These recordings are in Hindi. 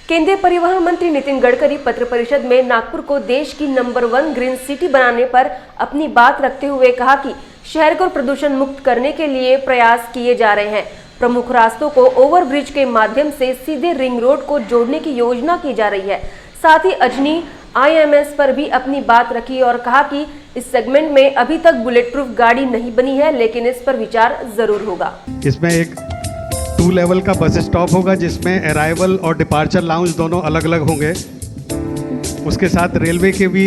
केंद्रीय परिवहन मंत्री नितिन गडकरी पत्र परिषद में नागपुर को देश की नंबर 1 ग्रीन सिटी बनाने पर अपनी बात रखते हुए कहा कि शहर को प्रदूषण मुक्त करने के लिए प्रयास किए जा रहे हैं। प्रमुख रास्तों को ओवरब्रिज के माध्यम से सीधे रिंग रोड को जोड़ने की योजना की जा रही है। साथ ही अजनी IMS पर भी अपनी बात रखी और कहा कि इस सेगमेंट में अभी तक बुलेट प्रूफ गाड़ी नहीं बनी है, लेकिन इस पर विचार जरूर होगा। इसमें एक 2 लेवल का बस स्टॉप होगा जिसमें अराइवल और डिपार्चर लाउंज दोनों अलग अलग होंगे। उसके साथ रेलवे के भी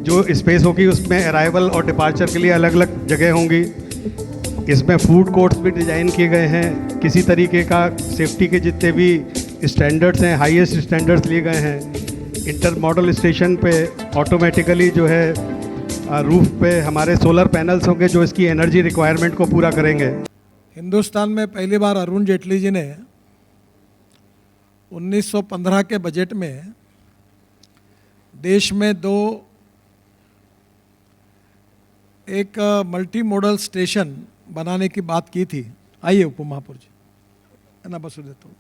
जो स्पेस होगी उसमें अराइवल और डिपार्चर के लिए अलग अलग जगह होंगी। इसमें फूड कोर्ट्स भी डिज़ाइन किए गए हैं। किसी तरीके का सेफ्टी के जितने भी स्टैंडर्ड्स हैं, हाईएस्ट स्टैंडर्ड्स लिए गए हैं। इंटर मॉडल स्टेशन पे ऑटोमेटिकली जो है रूफ पे हमारे सोलर पैनल्स होंगे जो इसकी एनर्जी रिक्वायरमेंट को पूरा करेंगे। हिंदुस्तान में पहली बार अरुण जेटली जी ने 1915 के बजट में देश में एक मल्टी मॉडल स्टेशन बनाने की बात की थी। आइए उप महापौर जी, है ना, बसु देता हूँ।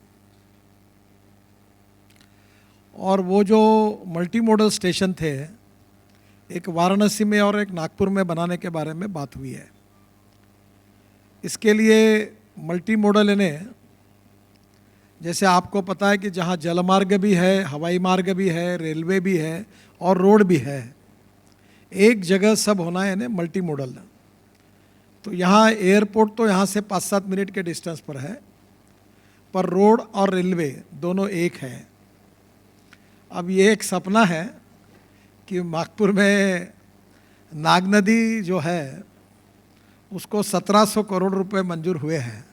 और वो जो मल्टी मॉडल स्टेशन थे, एक वाराणसी में और एक नागपुर में बनाने के बारे में बात हुई है। इसके लिए मल्टी मॉडल इन्हें, जैसे आपको पता है कि जहाँ जलमार्ग भी है, हवाई मार्ग भी है, रेलवे भी है और रोड भी है, एक जगह सब होना है इन्हें मल्टी मॉडल। तो यहाँ एयरपोर्ट तो यहाँ से 5-7 मिनट के डिस्टेंस पर है, पर रोड और रेलवे दोनों एक है। अब ये एक सपना है कि नागपुर में नाग नदी जो है उसको 1700 करोड़ रुपए मंजूर हुए हैं।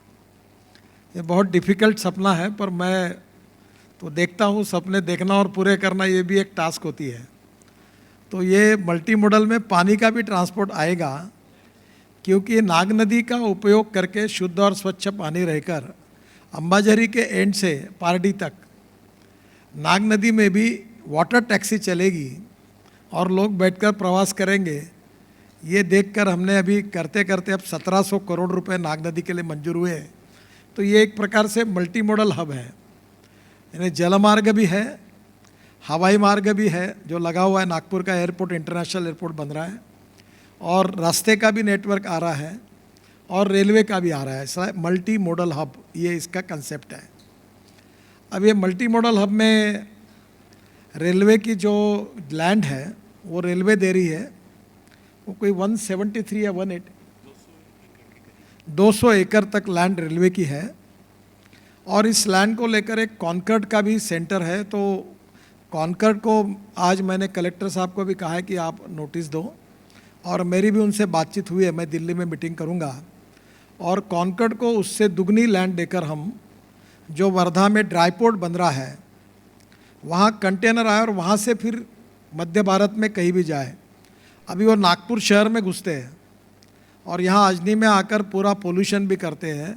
ये बहुत डिफ़िकल्ट सपना है, पर मैं तो देखता हूँ सपने देखना और पूरे करना ये भी एक टास्क होती है। तो ये मल्टी मॉडल में पानी का भी ट्रांसपोर्ट आएगा, क्योंकि नाग नदी का उपयोग करके शुद्ध और स्वच्छ पानी रहकर अंबाझरी के एंड से पारडी तक नाग नदी में भी वाटर टैक्सी चलेगी और लोग बैठकर प्रवास करेंगे। ये देखकर हमने अभी करते करते अब 1700 करोड़ रुपए नाग नदी के लिए मंजूर हुए। तो ये एक प्रकार से मल्टी मॉडल हब है, यानी जलमार्ग भी है, हवाई मार्ग भी है जो लगा हुआ है। नागपुर का एयरपोर्ट इंटरनेशनल एयरपोर्ट बन रहा है और रास्ते का भी नेटवर्क आ रहा है और रेलवे का भी आ रहा है। ऐसा मल्टी मॉडल हब, ये इसका कंसेप्ट है। अब ये मल्टी मॉडल हब में रेलवे की जो लैंड है वो रेलवे दे रही है, वो कोई 173 या 200 एकड़ तक लैंड रेलवे की है। और इस लैंड को लेकर एक कॉन्कर्ड का भी सेंटर है। तो कॉन्कर्ड को आज मैंने कलेक्टर साहब को भी कहा है कि आप नोटिस दो, और मेरी भी उनसे बातचीत हुई है, मैं दिल्ली में मीटिंग करूंगा। और कॉन्कर्ड को उससे दुगनी लैंड देकर हम जो वर्धा में ड्राई पोर्ट बन रहा है वहाँ कंटेनर आए और वहाँ से फिर मध्य भारत में कहीं भी जाए। अभी वो नागपुर शहर में घुसते हैं और यहाँ अजनी में आकर पूरा पोल्यूशन भी करते हैं।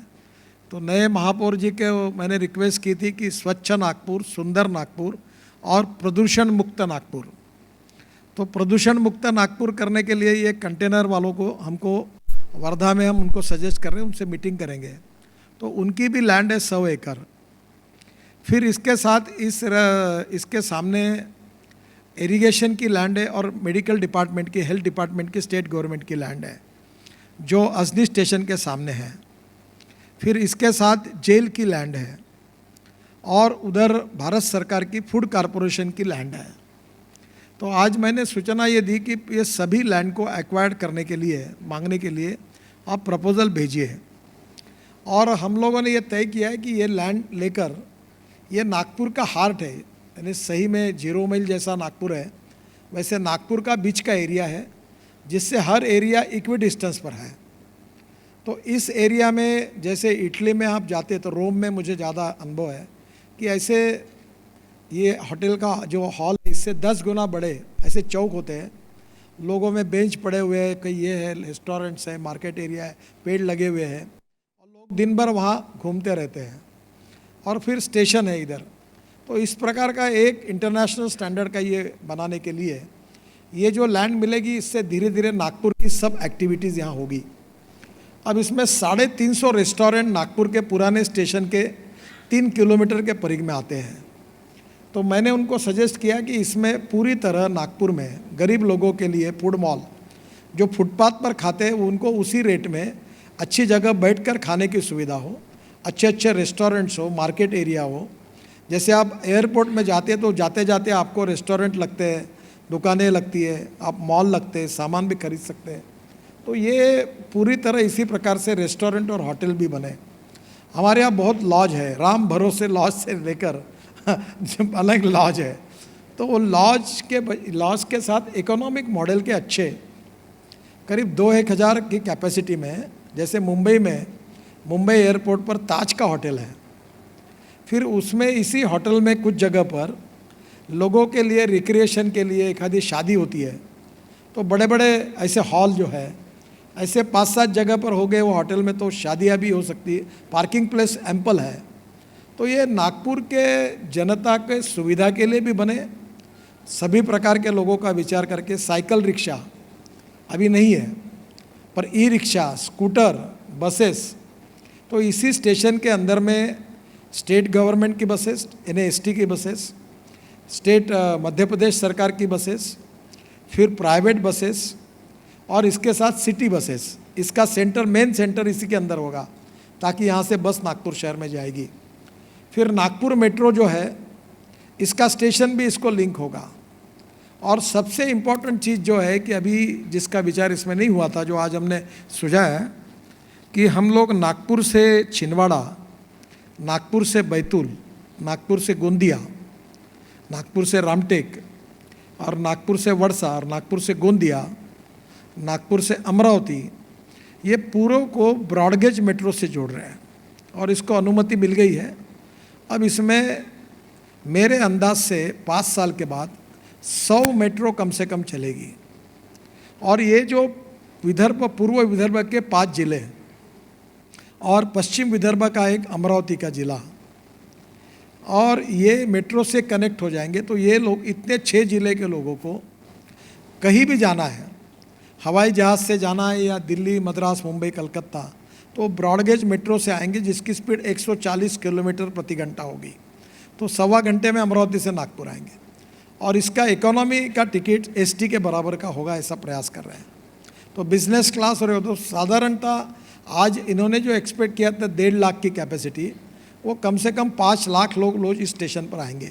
तो नए महापौर जी के मैंने रिक्वेस्ट की थी कि स्वच्छ नागपुर, सुंदर नागपुर और प्रदूषण मुक्त नागपुर। तो प्रदूषण मुक्त नागपुर करने के लिए ये कंटेनर वालों को हमको वर्धा में हम उनको सजेस्ट कर रहे हैं, उनसे मीटिंग करेंगे। तो उनकी भी लैंड है 100 एकड़। फिर इसके साथ इसके सामने इरिगेशन की लैंड है और मेडिकल डिपार्टमेंट की, हेल्थ डिपार्टमेंट की, स्टेट गवर्नमेंट की लैंड है जो अजनी स्टेशन के सामने है। फिर इसके साथ जेल की लैंड है और उधर भारत सरकार की फूड कॉरपोरेशन की लैंड है। तो आज मैंने सूचना ये दी कि ये सभी लैंड को एक्वायर्ड करने के लिए, मांगने के लिए आप प्रपोजल भेजिए। और हम लोगों ने ये तय किया है कि ये लैंड लेकर, ये नागपुर का हार्ट है, यानी सही में 0 मील जैसा नागपुर है, वैसे नागपुर का बीच का एरिया है जिससे हर एरिया इक्वी डिस्टेंस पर है। तो इस एरिया में जैसे इटली में आप जाते तो रोम में मुझे ज़्यादा अनुभव है कि ऐसे ये होटल का जो हॉल है इससे 10 गुना बड़े ऐसे चौक होते हैं, लोगों में बेंच पड़े हुए हैं, कहीं ये है, रेस्टोरेंट्स है, मार्केट एरिया है, पेड़ लगे हुए हैं और लोग दिन भर वहाँ घूमते रहते हैं। और फिर स्टेशन है इधर। तो इस प्रकार का एक इंटरनेशनल स्टैंडर्ड का ये बनाने के लिए ये जो लैंड मिलेगी, इससे धीरे धीरे नागपुर की सब एक्टिविटीज़ यहाँ होगी। अब इसमें 350 रेस्टोरेंट नागपुर के पुराने स्टेशन के 3 किलोमीटर के परिघ में आते हैं। तो मैंने उनको सजेस्ट किया कि इसमें पूरी तरह नागपुर में गरीब लोगों के लिए फूड मॉल, जो फुटपाथ पर खाते हैं उनको उसी रेट में अच्छी जगह बैठकर खाने की सुविधा हो, अच्छे अच्छे रेस्टोरेंट्स हो, मार्केट एरिया हो। जैसे आप एयरपोर्ट में जाते हैं तो जाते जाते आपको रेस्टोरेंट लगते हैं, दुकानें लगती है, आप मॉल लगते हैं, सामान भी खरीद सकते हैं। तो ये पूरी तरह इसी प्रकार से रेस्टोरेंट और होटल भी बने। हमारे यहाँ बहुत लॉज है, राम भरोसे लॉज से लेकर अलग लॉज है। तो वो लॉज के साथ इकोनॉमिक मॉडल के अच्छे करीब 2-1 हज़ार की कैपेसिटी में, जैसे मुंबई में मुंबई एयरपोर्ट पर ताज का होटल है, फिर उसमें इसी होटल में कुछ जगह पर लोगों के लिए रिक्रिएशन के लिए एक आधी शादी होती है, तो बड़े बड़े ऐसे हॉल जो है ऐसे 5-7 जगह पर हो गए वो होटल में, तो शादियां भी हो सकती है, पार्किंग प्लेस एम्पल है। तो ये नागपुर के जनता के सुविधा के लिए भी बने, सभी प्रकार के लोगों का विचार करके। साइकिल रिक्शा अभी नहीं है, पर ई रिक्शा, स्कूटर, बसेस, तो इसी स्टेशन के अंदर में स्टेट गवर्नमेंट की बसेस, NAST की बसेस, स्टेट मध्य प्रदेश सरकार की बसेस, फिर प्राइवेट बसेस और इसके साथ सिटी बसेस। इसका सेंटर, मेन सेंटर इसी के अंदर होगा, ताकि यहाँ से बस नागपुर शहर में जाएगी। फिर नागपुर मेट्रो जो है, इसका स्टेशन भी इसको लिंक होगा। और सबसे इम्पॉर्टेंट चीज़ जो है कि अभी जिसका विचार इसमें नहीं हुआ था, जो आज हमने सुझाया है कि हम लोग नागपुर से छिंदवाड़ा, नागपुर से बैतूल, नागपुर से गोंदिया, नागपुर से रामटेक और नागपुर से वड़सा और नागपुर से गोंदिया, नागपुर से अमरावती, ये पूरों को ब्रॉडगेज मेट्रो से जोड़ रहे हैं और इसको अनुमति मिल गई है। अब इसमें मेरे अंदाज से 5 साल के बाद 100 मेट्रो कम से कम चलेगी। और ये जो विदर्भ, पूर्व विदर्भ के 5 जिले और पश्चिम विदर्भ का एक अमरावती का जिला, और ये मेट्रो से कनेक्ट हो जाएंगे। तो ये लोग, इतने 6 जिले के लोगों को कहीं भी जाना है, हवाई जहाज़ से जाना है या दिल्ली, मद्रास, मुंबई, कलकत्ता, तो ब्रॉडगेज मेट्रो से आएंगे, जिसकी स्पीड 140 किलोमीटर प्रति घंटा होगी। तो 1.25 घंटे में अमरावती से नागपुर आएंगे। और इसका इकोनॉमी का टिकट ST के बराबर का होगा, ऐसा प्रयास कर रहे हैं। तो बिजनेस क्लास और तो साधारणतः आज इन्होंने जो एक्सपेक्ट किया था 1.5 लाख की कैपेसिटी, वो कम से कम 5 लाख लोग इस स्टेशन पर आएंगे।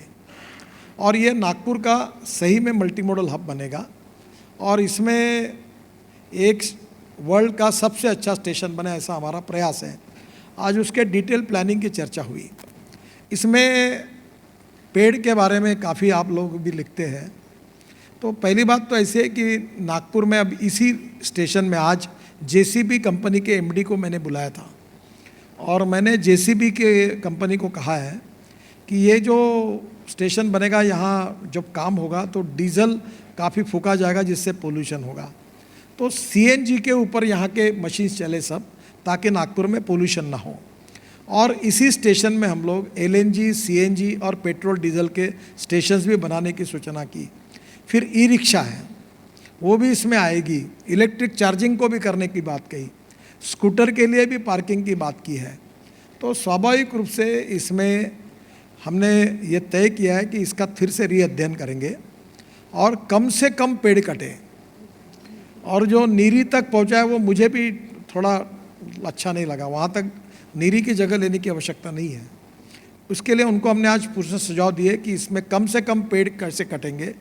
और ये नागपुर का सही में मल्टी मॉडल हब बनेगा और इसमें एक वर्ल्ड का सबसे अच्छा स्टेशन बने, ऐसा हमारा प्रयास है। आज उसके डिटेल प्लानिंग की चर्चा हुई। इसमें पेड़ के बारे में काफ़ी आप लोग भी लिखते हैं। तो पहली बात तो ऐसी है कि नागपुर में अब इसी स्टेशन में आज JCB कंपनी के MD को मैंने बुलाया था और मैंने JCB के कंपनी को कहा है कि ये जो स्टेशन बनेगा, यहाँ जब काम होगा तो डीजल काफ़ी फूका जाएगा, जिससे पोल्यूशन होगा। तो CNG के ऊपर यहाँ के मशीन्स चले सब, ताकि नागपुर में पोल्यूशन ना हो। और इसी स्टेशन में हम लोग LNG, CNG और पेट्रोल डीजल के स्टेशंस भी बनाने की सूचना की। फिर ई रिक्शा है, वो भी इसमें आएगी। इलेक्ट्रिक चार्जिंग को भी करने की बात कही, स्कूटर के लिए भी पार्किंग की बात की है। तो स्वाभाविक रूप से इसमें हमने ये तय किया है कि इसका फिर से रीअध्ययन करेंगे और कम से कम पेड़ कटे। और जो नीरी तक पहुंचा है वो मुझे भी थोड़ा अच्छा नहीं लगा, वहाँ तक नीरी की जगह लेने की आवश्यकता नहीं है। उसके लिए उनको हमने आज पूर्ण सुझाव दिए कि इसमें कम से कम पेड़ कैसे कटेंगे,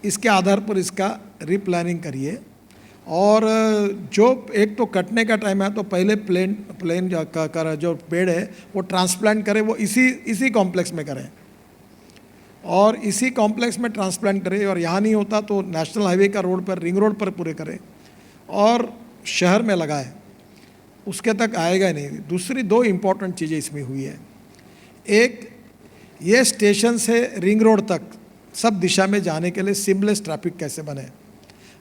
इसके आधार पर इसका रीप्लानिंग करिए। और जो एक तो कटने का टाइम है तो पहले प्लेन जो पेड़ है वो ट्रांसप्लांट करें, वो इसी कॉम्प्लेक्स में करें और इसी कॉम्प्लेक्स में ट्रांसप्लांट करें। और यहाँ नहीं होता तो नेशनल हाईवे का रोड पर, रिंग रोड पर पूरे करें और शहर में लगाए, उसके तक आएगा नहीं। दूसरी 2 इम्पॉर्टेंट चीज़ें इसमें हुई है। एक, ये स्टेशन से रिंग रोड तक सब दिशा में जाने के लिए सीमलेस ट्रैफिक कैसे बने।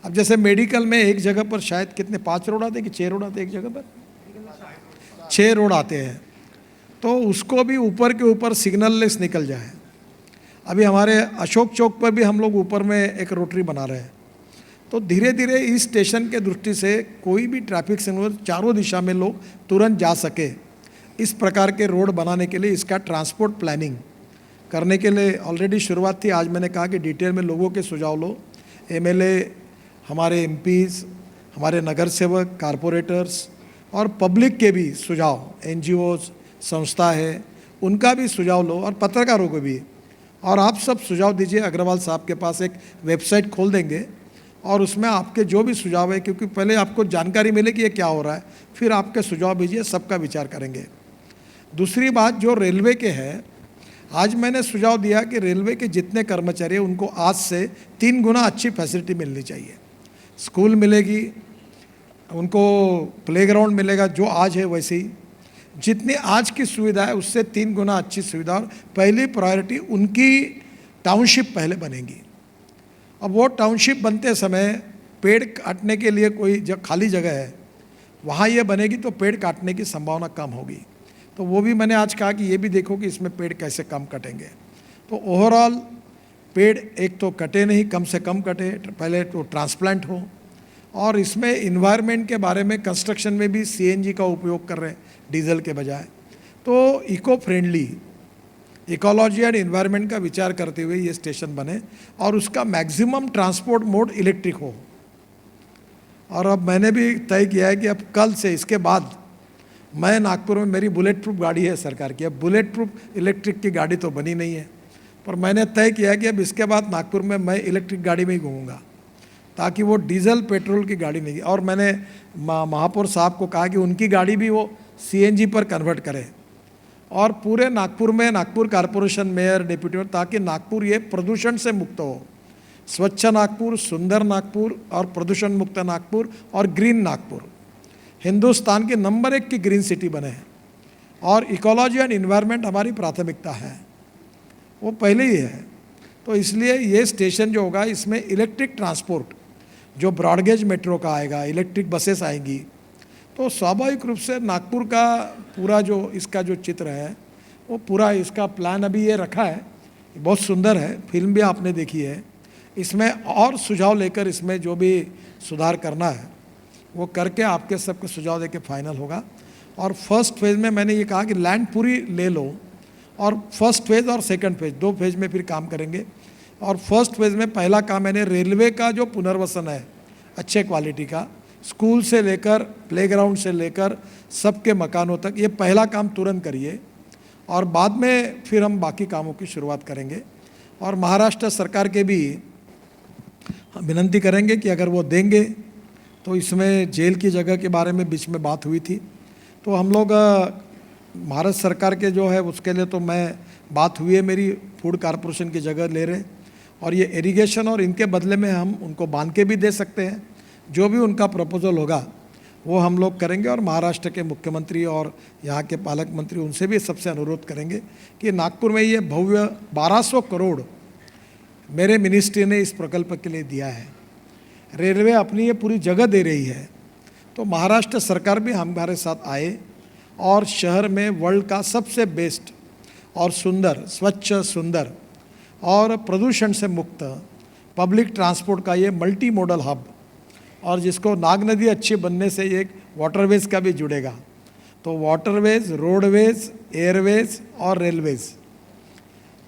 अब जैसे मेडिकल में एक जगह पर शायद कितने 5 रोड आते हैं कि 6 रोड आते हैं, एक जगह पर 6 रोड आते हैं, तो उसको भी ऊपर के ऊपर सिग्नल लेस निकल जाए। अभी हमारे अशोक चौक पर भी हम लोग ऊपर में एक रोटरी बना रहे हैं। तो धीरे धीरे इस स्टेशन के दृष्टि से कोई भी ट्रैफिक सिग्नल चारों दिशा में लोग तुरंत जा सके, इस प्रकार के रोड बनाने के लिए इसका ट्रांसपोर्ट प्लानिंग करने के लिए ऑलरेडी शुरुआत थी। आज मैंने कहा कि डिटेल में लोगों के सुझाव लो, एमएलए, हमारे एमपीज़, हमारे नगर सेवक, कारपोरेटर्स और पब्लिक के भी सुझाव, एनजीओज, संस्था है, उनका भी सुझाव लो और पत्रकारों को भी। और आप सब सुझाव दीजिए। अग्रवाल साहब के पास एक वेबसाइट खोल देंगे और उसमें आपके जो भी सुझाव है, क्योंकि पहले आपको जानकारी मिले कि ये क्या हो रहा है, फिर आपके सुझाव दीजिए, सबका विचार करेंगे। दूसरी बात जो रेलवे के है, आज मैंने सुझाव दिया कि रेलवे के जितने कर्मचारी हैं उनको आज से 3 गुना अच्छी फैसिलिटी मिलनी चाहिए। स्कूल मिलेगी, उनको प्लेग्राउंड मिलेगा जो आज है वैसे ही, जितनी आज की सुविधा है उससे 3 गुना अच्छी सुविधा। और पहली प्रायोरिटी उनकी टाउनशिप पहले बनेगी। अब वो टाउनशिप बनते समय पेड़ काटने के लिए कोई खाली जगह है, वहाँ ये बनेगी तो पेड़ काटने की संभावना कम होगी। तो वो भी मैंने आज कहा कि ये भी देखो कि इसमें पेड़ कैसे कम कटेंगे। तो ओवरऑल पेड़ एक तो कटे नहीं, कम से कम कटे, पहले तो ट्रांसप्लांट हो। और इसमें इन्वायरमेंट के बारे में कंस्ट्रक्शन में भी सीएनजी का उपयोग कर रहे हैं डीजल के बजाय। तो eco friendly, ecology and environment का विचार करते हुए ये स्टेशन बने और उसका मैक्सिमम ट्रांसपोर्ट मोड इलेक्ट्रिक हो। और अब मैंने भी तय किया है कि अब कल से इसके बाद मैं नागपुर में, मेरी बुलेट प्रूफ गाड़ी है सरकार की, अब बुलेट प्रूफ इलेक्ट्रिक की गाड़ी तो बनी नहीं है, पर मैंने तय किया है कि अब इसके बाद नागपुर में मैं इलेक्ट्रिक गाड़ी में ही घूमूंगा, ताकि वो डीजल पेट्रोल की गाड़ी नहीं। और मैंने महापौर साहब को कहा कि उनकी गाड़ी भी वो सीएनजी पर कन्वर्ट करें और पूरे नागपुर में Nagpur corporation, mayor, deputy mayor, ताकि नागपुर ये प्रदूषण से मुक्त हो। स्वच्छ नागपुर, सुंदर नागपुर और प्रदूषण मुक्त नागपुर और ग्रीन नागपुर हिंदुस्तान के नंबर 1 की ग्रीन सिटी बने हैं। और इकोलॉजी एंड इन्वायरमेंट हमारी प्राथमिकता है, वो पहले ही है। तो इसलिए ये स्टेशन जो होगा इसमें इलेक्ट्रिक ट्रांसपोर्ट, जो ब्रॉडगेज मेट्रो का आएगा, इलेक्ट्रिक बसेस आएंगी, तो स्वाभाविक रूप से नागपुर का पूरा जो इसका जो चित्र है वो पूरा इसका प्लान अभी ये रखा है, बहुत सुंदर है, फिल्म भी आपने देखी है। इसमें और सुझाव लेकर इसमें जो भी सुधार करना है वो करके आपके सबके सुझाव देके फाइनल होगा। और फर्स्ट फेज़ में मैंने ये कहा कि लैंड पूरी ले लो, और फर्स्ट फेज़ और सेकंड फेज़ 2 फेज़ में फिर काम करेंगे। और फर्स्ट फेज़ में पहला काम मैंने रेलवे का जो पुनर्वसन है अच्छे क्वालिटी का, स्कूल से लेकर प्लेग्राउंड से लेकर सबके मकानों तक, ये पहला काम तुरंत करिए और बाद में फिर हम बाकी कामों की शुरुआत करेंगे। और महाराष्ट्र सरकार के भी विनंती करेंगे कि अगर वो देंगे तो इसमें जेल की जगह के बारे में बीच में बात हुई थी, तो हम लोग भारत सरकार के जो है उसके लिए तो मैं बात हुई है मेरी, फूड कॉरपोरेशन की जगह ले रहे, और ये इरिगेशन और इनके बदले में हम उनको बांध के भी दे सकते हैं। जो भी उनका प्रपोजल होगा वो हम लोग करेंगे। और महाराष्ट्र के मुख्यमंत्री और यहाँ के पालक मंत्री, उनसे भी सबसे अनुरोध करेंगे कि नागपुर में ये भव्य 1200 करोड़ मेरे मिनिस्ट्री ने इस प्रकल्प के लिए दिया है। रेलवे अपनी ये पूरी जगह दे रही है, तो महाराष्ट्र सरकार भी हमारे साथ आए और शहर में वर्ल्ड का सबसे बेस्ट और सुंदर, स्वच्छ, सुंदर और प्रदूषण से मुक्त पब्लिक ट्रांसपोर्ट का ये मल्टी मॉडल हब, और जिसको नाग नदी अच्छी बनने से एक वाटरवेज का भी जुड़ेगा। तो वाटरवेज, रोडवेज, एयरवेज और रेलवेज,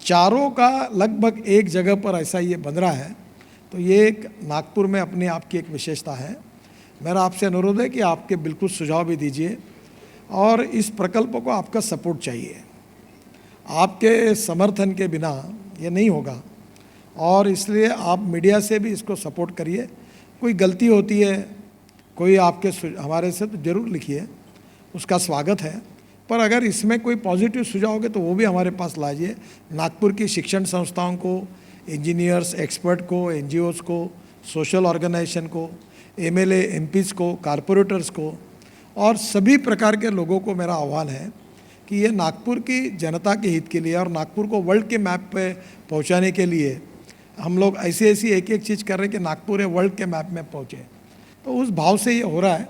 चारों का लगभग एक जगह पर ऐसा ये बन रहा है। तो ये एक नागपुर में अपने आप की एक विशेषता है। मेरा आपसे अनुरोध है कि आपके बिल्कुल सुझाव भी दीजिए, और इस प्रकल्प को आपका सपोर्ट चाहिए। आपके समर्थन के बिना ये नहीं होगा, और इसलिए आप मीडिया से भी इसको सपोर्ट करिए। कोई गलती होती है, कोई आपके हमारे से, तो ज़रूर लिखिए, उसका स्वागत है। पर अगर इसमें कोई पॉजिटिव सुझाव होगे तो वो भी हमारे पास लाइए। नागपुर की शिक्षण संस्थाओं को, इंजीनियर्स, एक्सपर्ट को, एनजीओज़ को, सोशल ऑर्गेनाइजेशन को, एमएलए, एमपीज़ को, कारपोरेटर्स को और सभी प्रकार के लोगों को मेरा आह्वान है कि ये नागपुर की जनता के हित के लिए और नागपुर को वर्ल्ड के मैप पे पहुंचाने के लिए हम लोग ऐसी एक एक चीज़ कर रहे हैं कि नागपुर वर्ल्ड के मैप में पहुंचे। तो उस भाव से ये हो रहा है,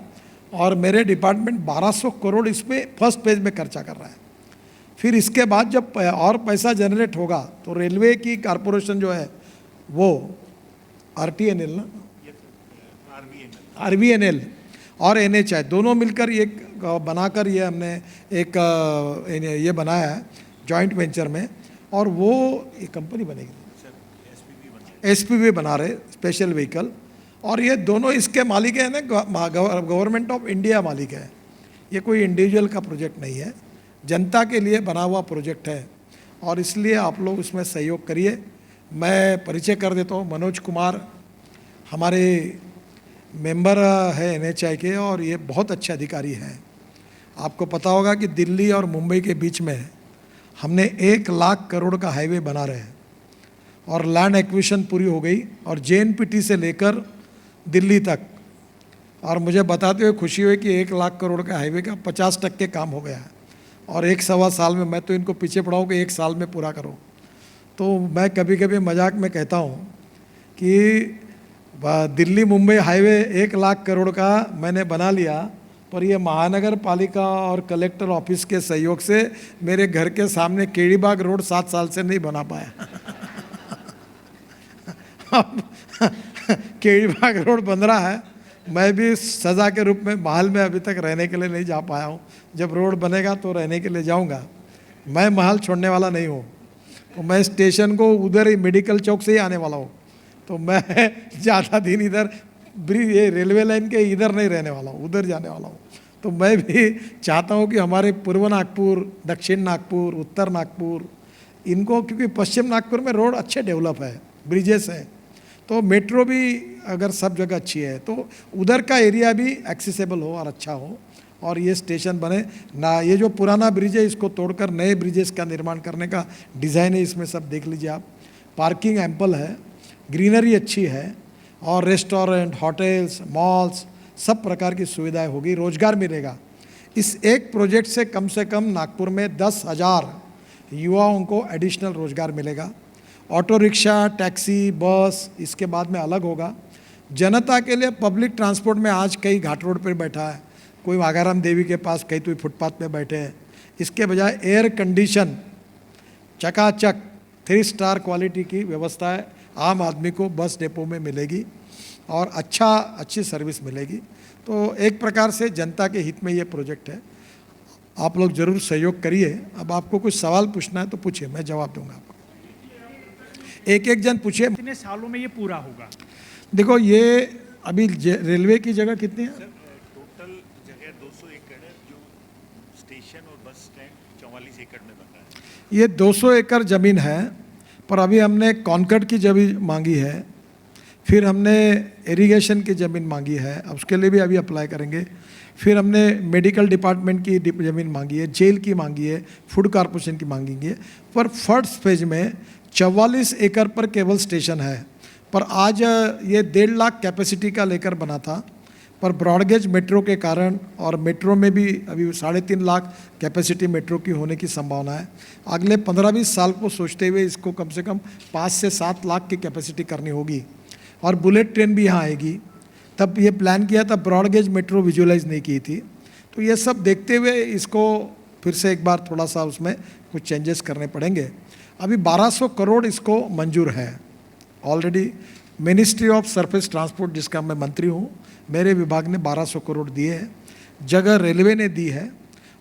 और मेरे डिपार्टमेंट 1200 करोड़ इसमें फर्स्ट फेज में खर्चा कर रहा है। फिर इसके बाद जब और पैसा जनरेट होगा तो रेलवे की कारपोरेशन जो है वो RTNL ना, RVNL और NHI दोनों मिलकर एक बनाकर ये हमने एक ये बनाया है जॉइंट वेंचर में, और वो ये कंपनी बनेगी, एसपीवी बना रहे, स्पेशल व्हीकल, और ये दोनों इसके मालिक हैं ना, गवर्नमेंट ऑफ इंडिया मालिक है। ये कोई इंडिविजुअल का प्रोजेक्ट नहीं है, जनता के लिए बना हुआ प्रोजेक्ट है, और इसलिए आप लोग उसमें सहयोग करिए। मैं परिचय कर देता हूँ, मनोज कुमार हमारे मेंबर है NHI के, और ये बहुत अच्छे अधिकारी हैं। आपको पता होगा कि दिल्ली और मुंबई के बीच में हमने 1 लाख करोड़ का हाईवे बना रहे हैं, और लैंड एक्विजिशन पूरी हो गई, और JNPT से लेकर दिल्ली तक, और मुझे बताते हुए खुशी हुई कि 1 लाख करोड़ का हाईवे का 50% काम हो गया है, और 1-1.25 साल में, मैं तो इनको पीछे पड़ा हूँ कि 1 साल में पूरा करो। तो मैं कभी कभी मजाक में कहता हूँ कि दिल्ली मुंबई हाईवे 1 लाख करोड़ का मैंने बना लिया, पर ये महानगर पालिका और कलेक्टर ऑफिस के सहयोग से मेरे घर के सामने केड़ीबाग रोड 7 साल से नहीं बना पाया। केड़ीबाग रोड बन रहा है, मैं भी सज़ा के रूप में महल में अभी तक रहने के लिए नहीं जा पाया हूँ। जब रोड बनेगा तो रहने के लिए जाऊँगा। मैं महल छोड़ने वाला नहीं हूँ, तो मैं स्टेशन को उधर ही मेडिकल चौक से ही आने वाला हूँ, तो मैं ज़्यादा दिन इधर ये रेलवे लाइन के इधर नहीं रहने वाला हूँ, उधर जाने वाला हूँ। तो मैं भी चाहता हूँ कि हमारे पूर्व नागपुर, दक्षिण नागपुर, उत्तर नागपुर, इनको, क्योंकि पश्चिम नागपुर में रोड अच्छे डेवलप है, ब्रिजेस हैं, तो मेट्रो भी अगर सब जगह अच्छी है तो उधर का एरिया भी एक्सेसिबल हो और अच्छा हो, और ये स्टेशन बने ना। ये जो पुराना ब्रिज है इसको तोड़कर नए ब्रिजेस का निर्माण करने का डिज़ाइन है, इसमें सब देख लीजिए आप। पार्किंग एम्पल है, ग्रीनरी अच्छी है, और रेस्टोरेंट, होटल्स, मॉल्स, सब प्रकार की सुविधाएं होगी, रोजगार मिलेगा। इस एक प्रोजेक्ट से कम नागपुर में 10,000 युवाओं को एडिशनल रोजगार मिलेगा। ऑटो रिक्शा, टैक्सी, बस इसके बाद में अलग होगा। जनता के लिए पब्लिक ट्रांसपोर्ट में आज कई घाट रोड पर बैठा है, कोई वाघाराम देवी के पास, कई तो फुटपाथ पे बैठे हैं। इसके बजाय एयर कंडीशन चकाचक 3 स्टार क्वालिटी की व्यवस्था है, आम आदमी को बस डिपो में मिलेगी, और अच्छी सर्विस मिलेगी। तो एक प्रकार से जनता के हित में ये प्रोजेक्ट है। आप लोग ज़रूर सहयोग करिए। अब आपको कुछ सवाल पूछना है तो पूछिए, मैं जवाब दूंगा आपको। एक जन पूछिए। कितने सालों में ये पूरा होगा? देखो, ये अभी रेलवे की जगह कितनी है? टोटल जगह 200 एकड़ है, जो स्टेशन और बस स्टैंड 44 एकड़ में बन रहा है। ये 200 एकड़ ज़मीन है, पर अभी हमने कॉन्कर्ड की ज़मीन मांगी है, फिर हमने इरिगेशन की ज़मीन मांगी है, अब उसके लिए भी अभी अप्लाई करेंगे। फिर हमने मेडिकल डिपार्टमेंट की ज़मीन मांगी है, जेल की मांगी है, फूड कॉरपोरेशन की मांगी है। पर फर्स्ट फेज में 44 एकड़ पर केवल स्टेशन है, पर आज ये 1.5 लाख कैपेसिटी का लेकर बना था, पर ब्रॉडगेज मेट्रो के कारण, और मेट्रो में भी अभी 3.5 लाख कैपेसिटी मेट्रो की होने की संभावना है। अगले 15-20 साल को सोचते हुए इसको कम से कम 5 से 7 लाख की कैपेसिटी करनी होगी, और बुलेट ट्रेन भी यहाँ आएगी। तब ये प्लान किया था, ब्रॉडगेज मेट्रो विजुअलाइज नहीं की थी। तो ये सब देखते हुए इसको फिर से एक बार थोड़ा सा उसमें कुछ चेंजेस करने पड़ेंगे। अभी 1200 करोड़ इसको मंजूर है already. Ministry of surface transport, जिसका मैं मंत्री हूँ, मेरे विभाग ने 1200 करोड़ दिए हैं, जगह रेलवे ने दी है,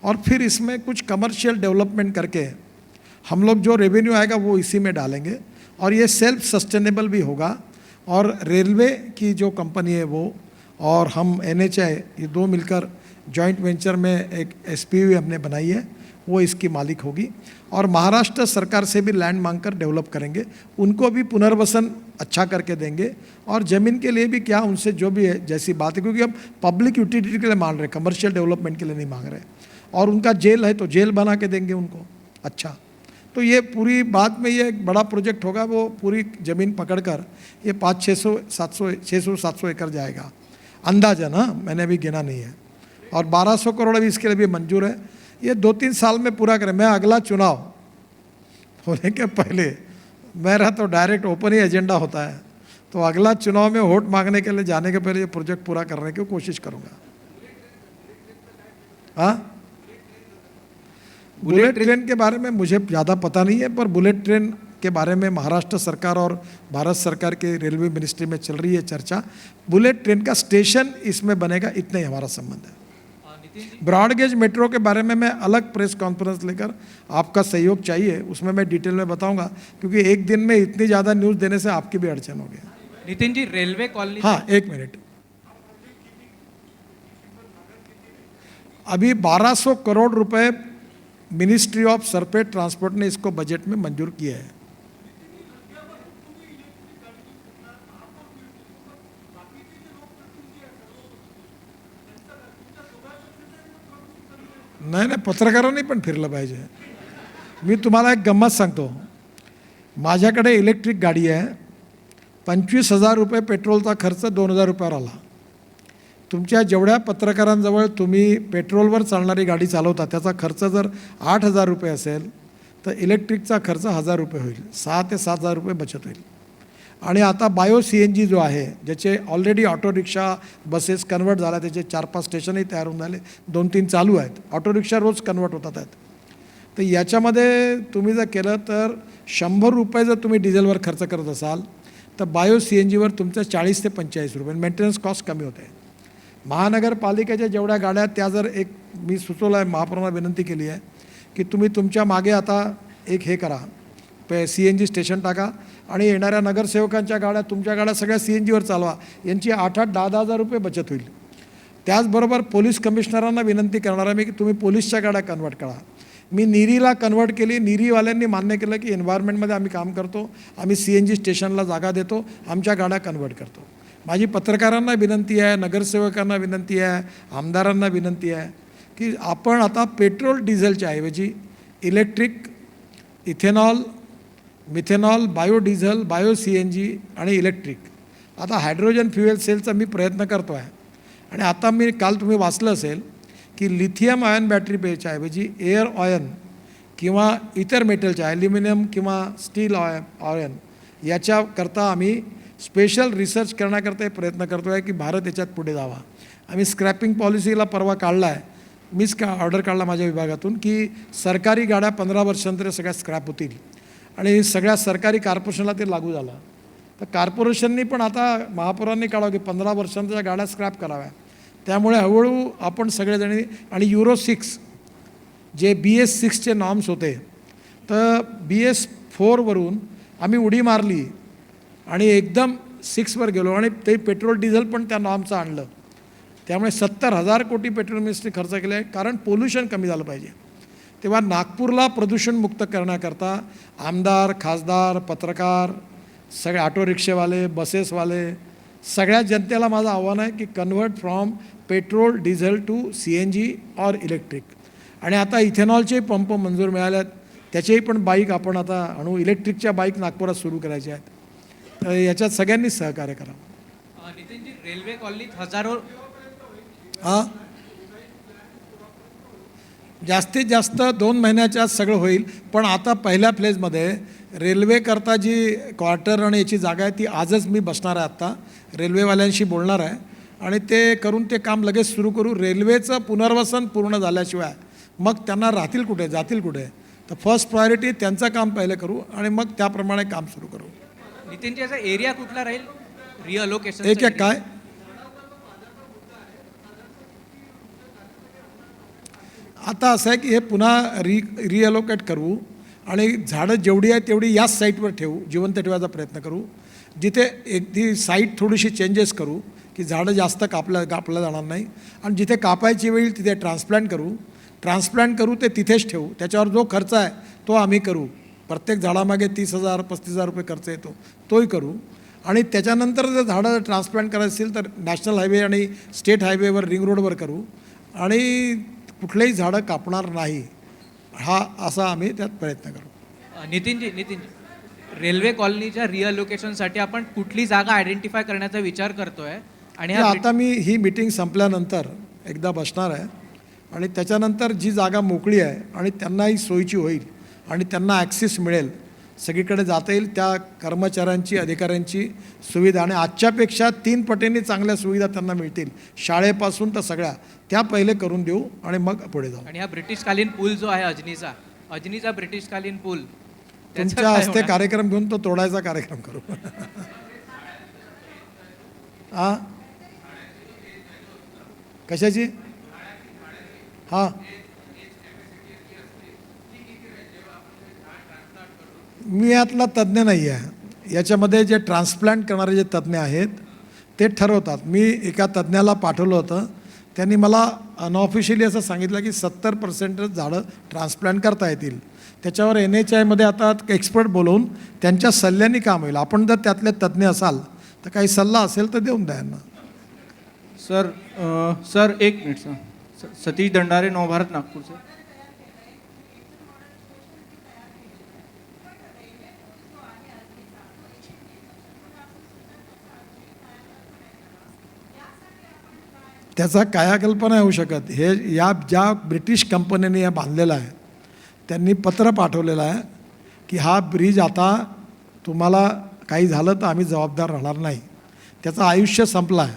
और फिर इसमें कुछ कमर्शियल डेवलपमेंट करके हम लोग जो रेवेन्यू आएगा वो इसी में डालेंगे, और ये सेल्फ सस्टेनेबल भी होगा। और रेलवे की जो कंपनी है वो और हम NHI, ये दो मिलकर जॉइंट वेंचर में एक SPV हमने बनाई है, वो इसकी मालिक होगी। और महाराष्ट्र सरकार से भी लैंड मांगकर डेवलप करेंगे, उनको भी पुनर्वसन अच्छा करके देंगे, और ज़मीन के लिए भी क्या उनसे जो भी है जैसी बात है, क्योंकि अब पब्लिक यूटिलिटी के लिए मांग रहे, कमर्शियल डेवलपमेंट के लिए नहीं मांग रहे। और उनका जेल है तो जेल बना के देंगे उनको। अच्छा, तो ये पूरी बात में ये एक बड़ा प्रोजेक्ट होगा, वो पूरी ज़मीन पकड़कर ये 600-700 एकड़ जाएगा अंदाजन, हाँ, मैंने अभी गिना नहीं है। और 1200 करोड़ अभी इसके लिए भी मंजूर है। ये 2-3 साल में पूरा करें। मैं अगला चुनाव होने के पहले, मेरा तो डायरेक्ट ओपन ही एजेंडा होता है, तो अगला चुनाव में वोट मांगने के लिए जाने के पहले ये प्रोजेक्ट पूरा करने की कोशिश करूँगा। हाँ, बुलेट ट्रेन के बारे में मुझे ज़्यादा पता नहीं है, पर बुलेट ट्रेन के बारे में महाराष्ट्र सरकार और भारत सरकार के रेलवे मिनिस्ट्री में चल रही है चर्चा। बुलेट ट्रेन का स्टेशन इसमें बनेगा, इतना ही हमारा संबंध है। ब्रॉड गेज मेट्रो के बारे में मैं अलग प्रेस कॉन्फ्रेंस लेकर आपका सहयोग चाहिए, उसमें मैं डिटेल में बताऊंगा, क्योंकि एक दिन में इतनी ज़्यादा न्यूज़ देने से आपकी भी अड़चन होगी। नितिन जी, रेलवे कॉलोनी हाँ, एक मिनट। अभी 1200 करोड़ रुपए मिनिस्ट्री ऑफ सरफेस ट्रांसपोर्ट ने इसको बजट में मंजूर किया है। नाही, पत्रकारांनी पण फिरलं पाहिजे। मी तुम्हाला एक गंमत सांगतो, माझ्याकडे इलेक्ट्रिक गाडी आहे, 25,000 रुपये पेट्रोलचा खर्च 2,000 रुपयावर आला। तुमच्या जेवढ्या पत्रकारांजवळ तुम्ही पेट्रोलवर चालणारी गाडी चालवता त्याचा खर्च जर 8,000 रुपये असेल तर इलेक्ट्रिकचा खर्च 1,000 रुपये होईल, 6 ते 7,000 रुपये बचत होईल। आणि आता बायो CNG जो आहे, ज्याचे already auto rickshaw buses convert झाला, त्याचे 4-5 स्टेशनही तयार होऊन झाले, 2-3 चालू आहेत, ऑटो रिक्षा रोज कन्वर्ट होतात आहेत। तर याच्यामध्ये तुम्ही जर केलं तर 100 रुपये जर तुम्ही डिझेलवर खर्च करत असाल तर बायो CNGवर तुमचं 40 ते 45 रुपये मेंटेनन्स कॉस्ट कमी होते। महानगरपालिकेच्या जेवढ्या गाड्या त्या जर एक मी सुचवलं आहे, महापौरांना विनंती केली आहे की तुम्ही तुमच्या मागे आता एक हे करा, CNG स्टेशन टाका आणि येणाऱ्या नगरसेवकांच्या गाड्या, तुमच्या गाड्या सगळ्या CNGवर चालवा, यांची 8-8, 10-10 रुपये बचत होईल। त्याचबरोबर पोलीस कमिशनरांना विनंती करणार आहे मी की तुम्ही पोलीसच्या गाड्या कन्वर्ट करा। मी निरीला कन्वर्ट केली, निरीवाल्यांनी मान्य केलं की एन्व्हायरमेंटमध्ये आम्ही काम करतो, आम्ही CNG स्टेशनला जागा देतो, आमच्या गाड्या कन्वर्ट करतो। माझी पत्रकारांना विनंती आहे, नगरसेवकांना विनंती आहे, आमदारांना विनंती आहे की आपण आता पेट्रोल डिझेलच्या ऐवजी electric, ethanol, methanol, biodiesel, bio CNG आणि इलेक्ट्रिक, आता हायड्रोजन फ्युएल सेलचा मी प्रयत्न करतो आहे। आणि आता मी काल तुम्ही वाचलं असेल की लिथियम आयन बॅटरी पेच्या ऐवजी एअर ऑयन किंवा इतर मेटलच्या, ॲल्युमिनियम किंवा स्टील ऑयन याच्याकरता आम्ही स्पेशल रिसर्च करण्याकरता प्रयत्न करतो आहे की भारत याच्यात पुढे जावा। आम्ही स्क्रॅपिंग पॉलिसीला परवा काढला आहे, मीच ऑर्डर काढला माझ्या विभागातून की सरकारी गाड्या 15 वर्षांनंतर सगळ्या स्क्रॅप होतील आणि सगळ्या सरकारी कॉर्पोरेशनला ते लागू झालं। तर कॉर्पोरेशननी पण आता महापौरांनी काढावं की 15 वर्षांच्या गाड्या स्क्रॅप कराव्या। त्यामुळे हळूहळू आपण सगळेजणी, आणि Euro 6 जे BS6चे नॉर्म्स होते, तर BS4 वरून आम्ही उडी मारली आणि एकदम 6वर गेलो आणि ते पेट्रोल डिझेल पण त्या नॉर्मचं आणलं। त्यामुळे 70,000 कोटी पेट्रोल मिनिस्ट्री खर्च केले आहे, कारण पोल्युशन कमी झालं पाहिजे। तेव्हा नागपूरला प्रदूषणमुक्त करण्याकरता आमदार, खासदार, पत्रकार, सगळे ऑटो रिक्षेवाले, बसेसवाले, सगळ्या जनतेला माझं आव्हान आहे की convert from petrol diesel to CNG और इलेक्ट्रिक। आणि आता इथेनॉलचे पंप मंजूर मिळाले आहेत, त्याचेही पण बाईक आपण आता आणू, इलेक्ट्रिकच्या बाईक नागपुरात सुरू करायच्या आहेत। तर याच्यात सगळ्यांनीच सहकार्य करावं। नितिन जी, रेल्वे कॉलनीत हजारो जास्तीत जास्त 2 महिन्याच्या आत सगळं होईल, पण आता पहिल्या फेजमध्ये रेल्वेकरता जी क्वार्टर आणि याची जागा आहे ती आजच मी बसणार आहे, आत्ता रेल्वेवाल्यांशी बोलणार आहे आणि ते करून ते काम लगेच सुरू करू। रेल्वेचं पुनर्वसन पूर्ण झाल्याशिवाय मग त्यांना राहतील कुठे, जातील कुठे, तर फर्स्ट प्रायोरिटी त्यांचं काम पहिले करू आणि मग त्याप्रमाणे काम सुरू करू। नितिन जी, याचा एरिया कुठला राहील रिअलोकेशन? एक काय आता असं आहे की हे पुन्हा रिअलोकेट करू आणि झाडं जेवढी आहेत तेवढी याच साईटवर ठेवू, जिवंत ठेवायचा प्रयत्न करू। जिथे ती साईट थोडीशी चेंजेस करू की झाडं जास्त कापलं जाणार नाही, आणि जिथे कापायची वेळ तिथे ट्रान्सप्लांट करू, ते तिथेच ठेवू। त्याच्यावर जो खर्च आहे तो आम्ही करू, प्रत्येक झाडामागे 30,000-35,000 रुपये खर्च येतो, तोही करू। आणि त्याच्यानंतर जर झाडं ट्रान्सप्लांट करायचं असेल तर नॅशनल हायवे आणि स्टेट हायवेवर, रिंग रोडवर करू आणि कुठलेही झाडं कापणार नाही, हा असा आम्ही त्यात प्रयत्न करू। नितिन जी, रेल्वे कॉलनीच्या रिअलोकेशनसाठी आपण कुठली जागा आयडेंटिफाय करण्याचा विचार करतोय? आणि आता मी ही मीटिंग संपल्यानंतर एकदा बसणार आहे आणि त्याच्यानंतर जी जागा मोकळी आहे आणि त्यांनाही सोयीची होईल आणि त्यांना ॲक्सेस मिळेल, सगळीकडे जाता येईल, त्या कर्मचाऱ्यांची, अधिकाऱ्यांची सुविधा आणि आजच्यापेक्षा 3 पटींनी चांगल्या सुविधा त्यांना मिळतील, शाळेपासून तर सगळ्या, त्या पहिले करून देऊ आणि मग पुढे जाऊ। आणि हा ब्रिटिशकालीन पूल जो आहे अजनीचा ब्रिटिशकालीन पूल, तुमच्या हस्ते कार्यक्रम घेऊन तो तोडायचा कार्यक्रम करू। कशाची? हां मी यातला तज्ज्ञ नाही आहे. याच्यामध्ये जे ट्रान्सप्लांट करणारे जे तज्ज्ञ आहेत ते ठरवतात. मी एका तज्ज्ञाला पाठवलं होतं, त्यांनी मला अनऑफिशियली असं सांगितलं की 70% झाडं ट्रान्सप्लांट करता येतील. त्याच्यावर NHIमध्ये आता एक्सपर्ट बोलवून त्यांच्या सल्ल्याने काम होईल. आपण जर त्यातले तज्ज्ञ असाल तर काही सल्ला असेल तर देऊन द्या यांना. सर एक मिनट सर. सतीश दंडारे, नवभारत, नागपूर से. त्याचा कायाकल्प नाही होऊ शकत. हे या ज्या ब्रिटिश कंपनीने या बांधलेलं आहे त्यांनी पत्र पाठवलेलं आहे की हा ब्रिज आता तुम्हाला काही झालं तर आम्ही जबाबदार राहणार नाही. त्याचं आयुष्य संपलं आहे,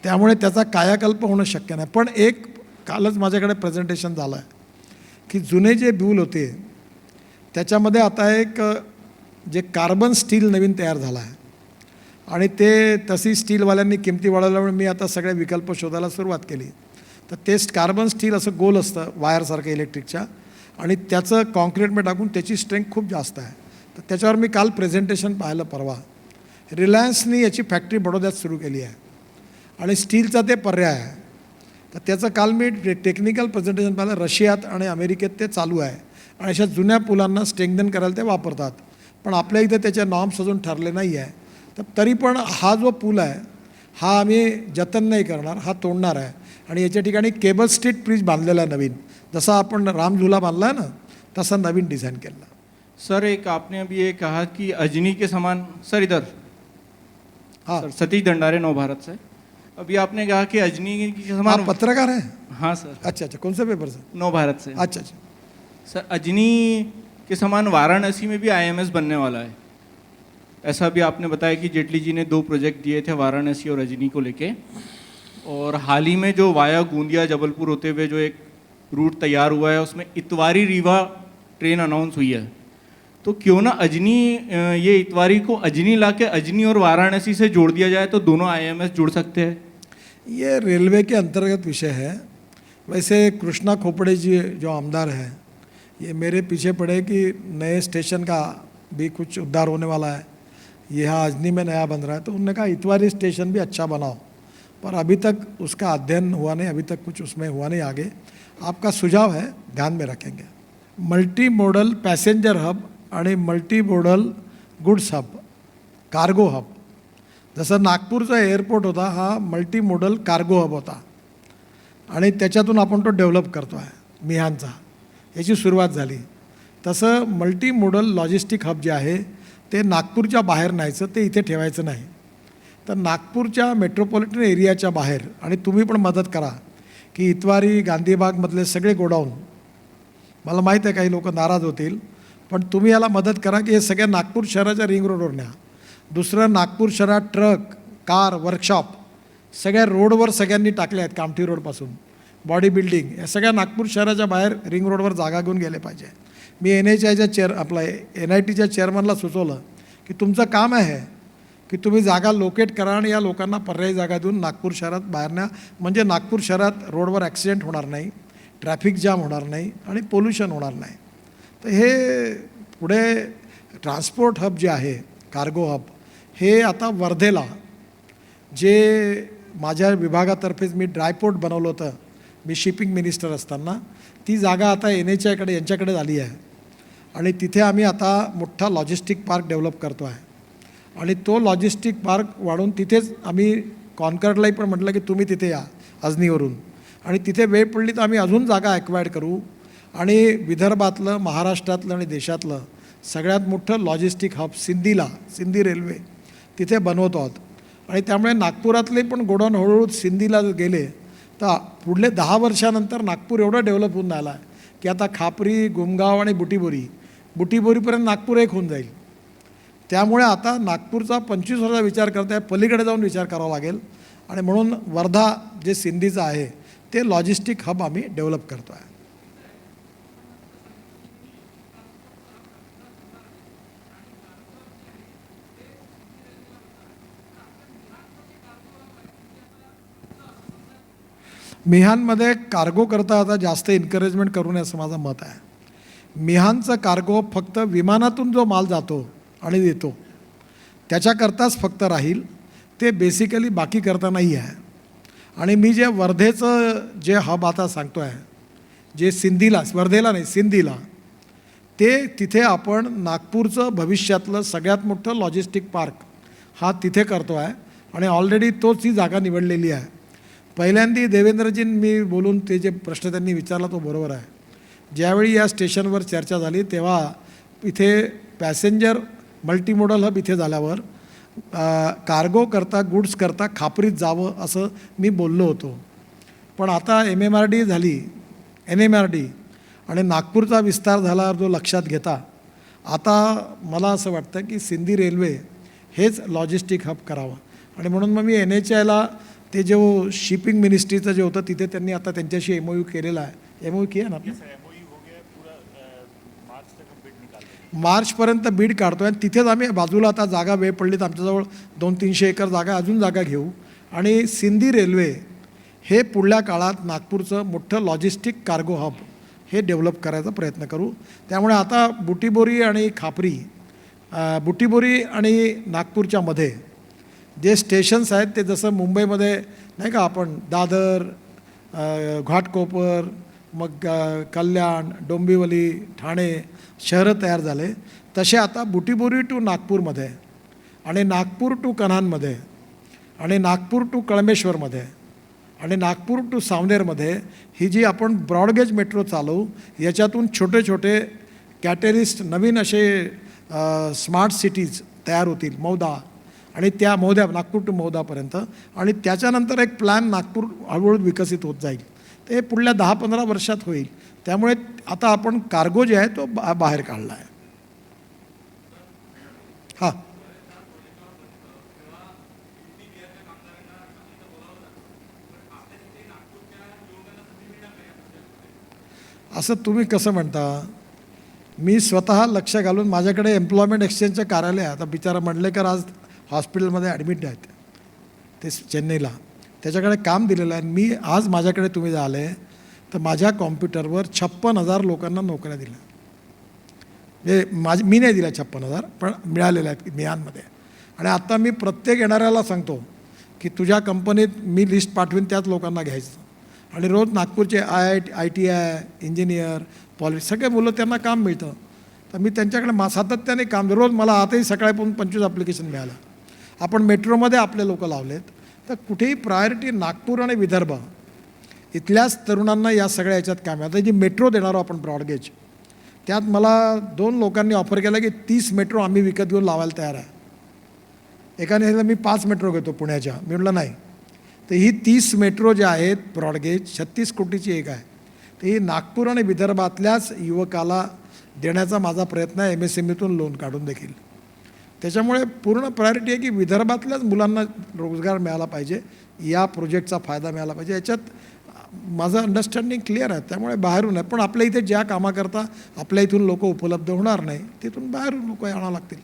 त्यामुळे त्याचा कायाकल्प होणं शक्य नाही. पण एक कालच माझ्याकडे प्रेझेंटेशन झालं आहे की जुने जे ब्यूल होते त्याच्यामध्ये आता एक जे कार्बन स्टील नवीन तयार झालं आहे आणि ते तशी स्टीलवाल्यांनी किमती वाढवल्यामुळे मी आता सगळे विकल्प शोधायला सुरुवात केली. तर ते कार्बन स्टील असं गोल असतं वायरसारखं इलेक्ट्रिकच्या, आणि त्याचं कॉन्क्रीटमध्ये टाकून त्याची स्ट्रेंथ खूप जास्त आहे. तर त्याच्यावर मी काल प्रेझेंटेशन पाहिलं परवा. रिलायन्सनी याची फॅक्टरी बडोद्यात सुरू केली आहे आणि स्टीलचा ते पर्याय आहे. तर त्याचं काल मी टेक्निकल प्रेझेंटेशन पाहिलं. रशियात आणि अमेरिकेत ते चालू आहे आणि अशा जुन्या पुलांना स्ट्रेंथन करायला ते वापरतात. पण आपल्या इथे त्याचे नॉर्म्स अजून ठरले नाही आहे. तर तरी पण हा जो पूल आहे हा आम्ही जतन नाही करणार, हा तोडणार आहे आणि याच्या ठिकाणी केबल स्ट्रीट ब्रिज बांधलेला आहे नवीन. जसा आपण रामझुला बांधला आहे ना तसा नवीन डिझाईन केला. सर एक आपने अभी ये कहा कि अजनी के समान. सर इधर. हाँ सर सतीश दंडारे, नवभारत से. अभी आपने कहा कि अजनी के आप समान. पत्रकार हैं? हाँ सर. अच्छा अच्छा, कौन से पेपर से? नवभारत से. अच्छा अच्छा. सर अजनी के समान वाराणसी में भी IMS बनने वाला है. ऐसा भी आपने बताया कि जेटली जी ने 2 प्रोजेक्ट दिए थे वाराणसी और अजनी को लेके, और हाल ही में जो वाया गोंदिया जबलपुर होते हुए जो एक रूट तैयार हुआ है उसमें इतवारी रीवा ट्रेन अनाउंस हुई है. तो क्यों ना अजनी ये इतवारी को अजनी लाके अजनी और वाराणसी से जोड़ दिया जाए तो दोनों IMS जुड़ सकते हैं. ये रेलवे के अंतर्गत विषय है. वैसे कृष्णा खोपड़े जी जो आमदार हैं ये मेरे पीछे पड़े कि नए स्टेशन का भी कुछ उद्धार होने वाला है. यहाँ अजनी में नया बन रहा है तो उन्होंने कहा इतवारी स्टेशन भी अच्छा बनाओ, पर अभी तक उसका अध्ययन हुआ नहीं, अभी तक कुछ उसमें हुआ नहीं आगे. आपका सुझाव है, ध्यान में रखेंगे. मल्टी मॉडल पैसेंजर हब आणि multi modal goods hub, cargo hub. जसं नागपूरचा एअरपोर्ट होता हा मल्टी मॉडल कार्गो हब होता आणि त्याच्यातून आपण तो डेव्हलप करतो आहे मिहानचा. याची सुरुवात झाली. तसं मल्टी मॉडल लॉजिस्टिक हब जे आहे ते नागपूरच्या बाहेर न्यायचं, ते इथे ठेवायचं नाही. तर नागपूरच्या मेट्रोपॉलिटन एरियाच्या बाहेर, आणि तुम्ही पण मदत करा की इतवारी गांधीबागमधले सगळे गोडाऊन, मला माहीत आहे काही लोक नाराज होतील, पण तुम्ही याला मदत करा की हे सगळ्या नागपूर शहराच्या रिंग रोडवर न्या. दुसरं, नागपूर शहरात ट्रक, कार, वर्कशॉप सगळ्या रोडवर सगळ्यांनी टाकले आहेत. कामठी रोडपासून बॉडी बिल्डिंग या सगळ्या नागपूर शहराच्या बाहेर रिंग रोडवर जागा घेऊन गेले पाहिजे. मी NHIच्या NITच्या चेअरमनला सुचवलं की तुमचं काम आहे की तुम्ही जागा लोकेट करा आणि या लोकांना पर्यायी जागा देऊन नागपूर शहरात बाहेर न्या. म्हणजे नागपूर शहरात रोडवर ॲक्सिडेंट होणार नाही, ट्रॅफिक जाम होणार नाही आणि पोल्युशन होणार नाही. तर हे पुढे ट्रान्सपोर्ट हब जे आहे कार्गो हब, हे आता वर्धेला जे माझ्या विभागातर्फेच मी ड्रायपोर्ट बनवलं होतं मी शिपिंग मिनिस्टर असताना, ती जागा आता NHIकडे यांच्याकडे झाली आहे आणि तिथे आम्ही आता मोठा लॉजिस्टिक पार्क डेव्हलप करतो आहे. आणि तो लॉजिस्टिक पार्क वाढून तिथेच आम्ही कॉन्कॉर्डलाही पण म्हटलं की तुम्ही तिथे या अजनीवरून, आणि तिथे वेळ पडली तर आम्ही अजून जागा ॲक्वायर्ड करू आणि विदर्भातलं, महाराष्ट्रातलं आणि देशातलं सगळ्यात मोठं लॉजिस्टिक हब सिंधी रेल्वे तिथे बनवतो आहोत. आणि त्यामुळे नागपुरातले पण गोडाऊन हळूहळू सिंधीला गेले तर पुढले 10 वर्षानंतर नागपूर एवढं डेव्हलप होऊन आला आहे की आता खापरी, गुमगाव आणि बुटीबोरीपर्यंत नागपूर एक होऊन जाईल. त्यामुळे आता नागपूरचा 25 वर्षाचा विचार करताय, पलीकडे जाऊन विचार करावा लागेल. आणि म्हणून वर्धा जे सिंधीचं आहे ते लॉजिस्टिक हब आम्ही डेव्हलप करतो आहे. मिहानमध्ये कार्गो करता आता जास्त एन्करेजमेंट करू नये असं माझं मत आहे. मिहानचं कार्गो फक्त विमानातून जो माल जातो आणि येतो त्याच्याकरताच फक्त राहील, ते बेसिकली बाकी करता नाही आहे. आणि मी जे वर्धेचं जे हब आता सांगतो आहे, जे सिंधीला, वर्धेला नाही सिंधीला, ते तिथे आपण नागपूरचं भविष्यातलं सगळ्यात मोठं लॉजिस्टिक पार्क हा तिथे करतो आहे आणि ऑलरेडी तोच ही जागा निवडलेली आहे. पहिल्यांदा देवेंद्रजीं मी बोलून ते जे प्रश्न त्यांनी विचारला तो बरोबर आहे. ज्यावेळी या स्टेशनवर चर्चा झाली तेव्हा इथे पॅसेंजर मल्टीमोडल हब इथे झाल्यावर कार्गो करता गुड्स करता खापरीत जावं असं मी बोललो होतो. पण आता MMRD झाली, NMRD आणि नागपूरचा विस्तार झाला जो लक्षात घेता आता मला असं वाटतं की सिंधी रेल्वे हेच लॉजिस्टिक हब करावं. आणि म्हणून मग मी NHAIला ते जो शिपिंग मिनिस्ट्रीचं जे होतं तिथे त्यांनी आता त्यांच्याशी MOU केलेला आहे. MOU किया ना आपण, मार्चपर्यंत बीड काढतो आहे. तिथेच आम्ही बाजूला आता जागा वेळ पडली तर आमच्याजवळ 200-300 एकर जागा, अजून जागा घेऊ आणि सिंधी रेल्वे हे पुढल्या काळात नागपूरचं मोठं लॉजिस्टिक कार्गो हब हे डेव्हलप करायचा प्रयत्न करू. त्यामुळे आता बुटीबोरी आणि खापरी, बुटीबोरी आणि नागपूरच्या मध्ये जे स्टेशन्स आहेत ते जसं मुंबईमध्ये नाही का आपण दादर, घाटकोपर, मग कल्याण, डोंबिवली, ठाणे शहरं तयार झाले, तसे आता बुटीबोरी टू नागपूरमध्ये आणि नागपूर टू कन्हानमध्ये आणि नागपूर टू कळमेश्वरमध्ये आणि नागपूर टू सावनेरमध्ये ही जी आपण ब्रॉडगेज मेट्रो चालवू, याच्यातून छोटे छोटे कॅटलिस्ट नवीन असे स्मार्ट सिटीज तयार होतील, मौदा आणि त्या मौद्या नागपूर टू मौदापर्यंत. आणि त्याच्यानंतर एक प्लॅन नागपूर हळूहळू विकसित होत जाईल. ते पुढल्या 10-15 वर्षात होईल. त्यामुळे आता आपण कार्गो जे आहे तो बाहेर काढला आहे. हां, असं तुम्ही कसं म्हणता? मी स्वतः लक्ष घालून माझ्याकडे एम्प्लॉयमेंट एक्सचेंजचं कार्यालय आहे. आता बिचारा मंडलेकर आज हॉस्पिटलमध्ये ॲडमिट आहेत ते चेन्नईला, त्याच्याकडे काम दिलेलं आहे. मी आज माझ्याकडे तुम्ही झाले तर माझ्या कॉम्प्युटरवर 56,000 लोकांना नोकऱ्या दिल्या. म्हणजे मी नाही दिल्या 56,000, पण मिळालेल्या आहेत मिहानमध्ये. आणि आत्ता मी प्रत्येक येणाऱ्याला सांगतो की तुझ्या कंपनीत मी लिस्ट पाठवीन, त्याच लोकांना घ्यायचं. आणि रोज नागपूरचे ITI इंजिनियर, सगळे मुलं त्यांना काम मिळतं. तर मी त्यांच्याकडे सातत्याने काम, रोज मला आताही सकाळपासून 25 ॲप्लिकेशन मिळालं. आपण मेट्रोमध्ये आपले लोक लावलेत. तर कुठेही प्रायोरिटी नागपूर आणि विदर्भ इथल्याच तरुणांना या सगळ्या याच्यात काम आहे. आता जी मेट्रो देणार आपण ब्रॉडगेज, त्यात मला 2 लोकांनी ऑफर केला की 30 मेट्रो आम्ही विकत घेऊन लावायला तयार आहे. एकाने सांगितलं मी 5 मेट्रो घेतो पुण्याच्या. मी म्हटलं नाही. तर ही 30 मेट्रो ज्या आहेत ब्रॉडगेज 36 कोटीची एक आहे. तर ही नागपूर आणि विदर्भातल्याच युवकाला देण्याचा माझा प्रयत्न आहे, MSMEतून लोन काढून देखील. त्याच्यामुळे पूर्ण प्रायोरिटी आहे की विदर्भातल्याच मुलांना रोजगार मिळाला पाहिजे, या प्रोजेक्टचा फायदा मिळाला पाहिजे. याच्यात माझं अंडरस्टँडिंग क्लिअर आहे. त्यामुळे बाहेरून आहे, पण आपल्या इथे ज्या कामाकरता आपल्या इथून लोक उपलब्ध होणार नाही, तिथून बाहेरून लोक आणावं लागतील.